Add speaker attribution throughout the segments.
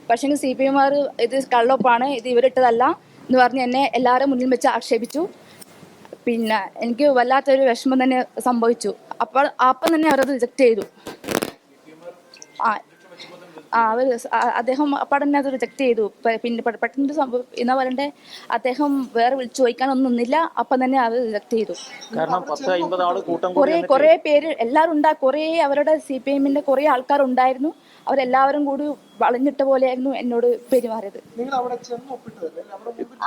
Speaker 1: പക്ഷേ CPM ഇത് കള്ളൊപ്പാണ്, ഇത് ഇവരിട്ടതല്ല എന്ന് പറഞ്ഞ് എന്നെ എല്ലാവരും മുന്നിൽ വെച്ച് ആക്ഷേപിച്ചു. പിന്നെ എനിക്ക് വല്ലാത്തൊരു വിഷമം തന്നെ സംഭവിച്ചു. അപ്പം തന്നെ അവരത് റിജക്റ്റ് ചെയ്തു. അദ്ദേഹം അപ്പം തന്നെ അത് റിജക്റ്റ് ചെയ്തു. പിന്നെ പെട്ടെന്ന് എന്നാ പറയണ്ടേ, അദ്ദേഹം വേറെ വിളിച്ചു ചോദിക്കാനൊന്നും നിന്നില്ല, അപ്പം തന്നെ അത് റിജക്റ്റ് ചെയ്തു. കുറേ പേര് എല്ലാവരും കുറേ അവരുടെ CPM കുറേ ആൾക്കാരുണ്ടായിരുന്നു. അവരെല്ലാവരും കൂടി വളഞ്ഞിട്ട പോലെയായിരുന്നു എന്നോട് പെരുമാറിയത്.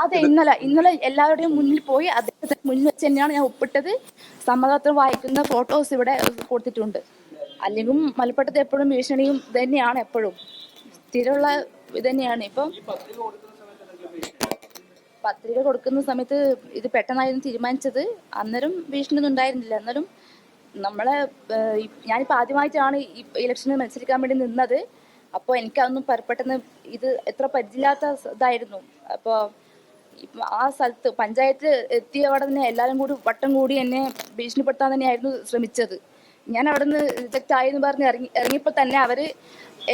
Speaker 1: അതെ, ഇന്നലെ എല്ലാവരുടെയും മുന്നിൽ പോയി അദ്ദേഹത്തിന് മുന്നിൽ വെച്ച് തന്നെയാണ് ഞാൻ ഒപ്പിട്ടത്. സമ്മതപത്രം വായിക്കുന്ന ഫോട്ടോസ് ഇവിടെ കൊടുത്തിട്ടുണ്ട്. അല്ലെങ്കിൽ മലപ്പട്ടത്ത് എപ്പോഴും ഭീഷണിയും തന്നെയാണ്, എപ്പോഴും സ്ഥിരമുള്ള ഇത് തന്നെയാണ്. ഇപ്പം പത്രിക കൊടുക്കുന്ന സമയത്ത് ഇത് പെട്ടെന്നായിരുന്നു തീരുമാനിച്ചത്. അന്നേരം ഭീഷണി ഒന്നും ഉണ്ടായിരുന്നില്ല. എന്നാലും ഞാനിപ്പോൾ ആദ്യമായിട്ടാണ് ഈ ഇലക്ഷന് മത്സരിക്കാൻ വേണ്ടി നിന്നത്. അപ്പോൾ എനിക്കതൊന്നും പെട്ടെന്ന് ഇത് എത്ര പരിചയമില്ലാത്ത ഇതായിരുന്നു. അപ്പോൾ ആ സ്ഥലത്ത് പഞ്ചായത്ത് എത്തിയ അവിടെ തന്നെ എല്ലാവരും കൂടി വട്ടം കൂടി എന്നെ ഭീഷണിപ്പെടുത്താൻ തന്നെയായിരുന്നു ശ്രമിച്ചത്. ഞാൻ അവിടെ നിന്ന് റിജക്റ്റ് ആയെന്ന് പറഞ്ഞ് ഇറങ്ങിയപ്പോൾ തന്നെ അവർ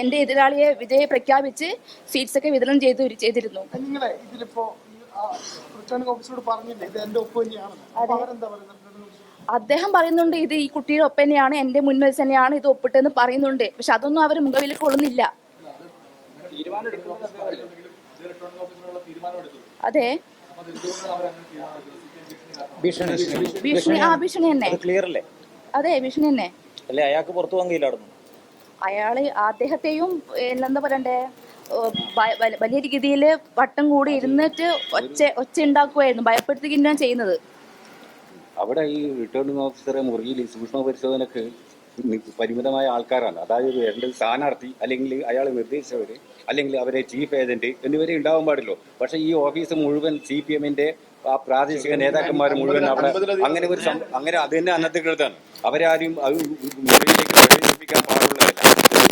Speaker 1: എൻ്റെ എതിരാളിയെ വിജയെ പ്രഖ്യാപിച്ച് സീറ്റ്സൊക്കെ വിതരണം ചെയ്തിരുന്നു. അദ്ദേഹം പറയുന്നുണ്ട് ഇത് ഈ കുട്ടിയുടെ ഒപ്പം തന്നെയാണ്, എൻ്റെ മുന്നിൽ തന്നെയാണ് ഇത് ഒപ്പിട്ടെന്ന് പറയുന്നുണ്ട്. പക്ഷെ അതൊന്നും അവർ മുഖവിലേക്ക് കൊള്ളുന്നില്ല. അതെ, ഭീഷണി തന്നെ. അതെ, ഭീഷണി തന്നെ. അയാള് അദ്ദേഹത്തെയും എന്താ പറയണ്ടേ, വലിയ രീതിയിൽ വട്ടം കൂടി ഇരുന്നിട്ട് ഒച്ച ഉണ്ടാക്കുമായിരുന്നു, ഭയപ്പെടുത്തുകയാണ് ചെയ്യുന്നത്.
Speaker 2: അവിടെ ഈ റിട്ടേണിംഗ് ഓഫീസറെ മുറിയിൽ സൂക്ഷ്മ പരിശോധനക്ക് പരിമിതമായ ആൾക്കാരാണ്. അതായത് രണ്ട് സ്ഥാനാർത്ഥി, അല്ലെങ്കിൽ അയാൾ നിർദ്ദേശിച്ചവർ, അല്ലെങ്കിൽ അവരെ ചീഫ് ഏജന്റ് എന്നിവരെ ഉണ്ടാവാൻ പാടില്ലോ. പക്ഷേ ഈ ഓഫീസ് മുഴുവൻ CPMന്റെ ആ പ്രാദേശിക നേതാക്കന്മാർ മുഴുവൻ അവിടെ അങ്ങനെ അത് തന്നെ അനധികൃതമാണ്. അവരാരും അത് മുറിയിലേക്ക് പ്രവേശിപ്പിക്കാൻ പാടുള്ളതല്ല.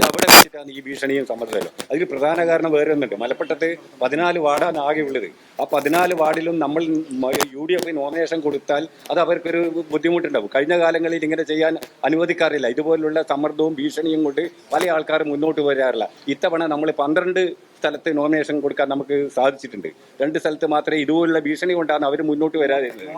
Speaker 2: അവിടെ വെച്ചിട്ടാണ് ഈ ഭീഷണിയും സമ്മർദ്ദമല്ലോ. അതിൽ പ്രധാന കാരണം വേറെ ഒന്നുണ്ട്. മലപ്പട്ടത്ത് 14 വാർഡാണ് ആകെ ഉള്ളത്. ആ 14 വാർഡിലും നമ്മൾ UDF നോമിനേഷൻ കൊടുത്താൽ അത് അവർക്കൊരു ബുദ്ധിമുട്ടുണ്ടാവും. കഴിഞ്ഞ കാലങ്ങളിൽ ഇങ്ങനെ ചെയ്യാൻ അനുവദിക്കാറില്ല. ഇതുപോലുള്ള സമ്മർദ്ദവും ഭീഷണിയും കൊണ്ട് പല ആൾക്കാരും മുന്നോട്ട് വരാറില്ല. ഇത്തവണ നമ്മൾ 12 സ്ഥലത്ത് നോമിനേഷൻ കൊടുക്കാൻ നമുക്ക് സാധിച്ചിട്ടുണ്ട്. 2 സ്ഥലത്ത് മാത്രമേ ഇതുപോലുള്ള ഭീഷണി കൊണ്ടാണ് അവർ മുന്നോട്ട് വരാതിരുന്നത്.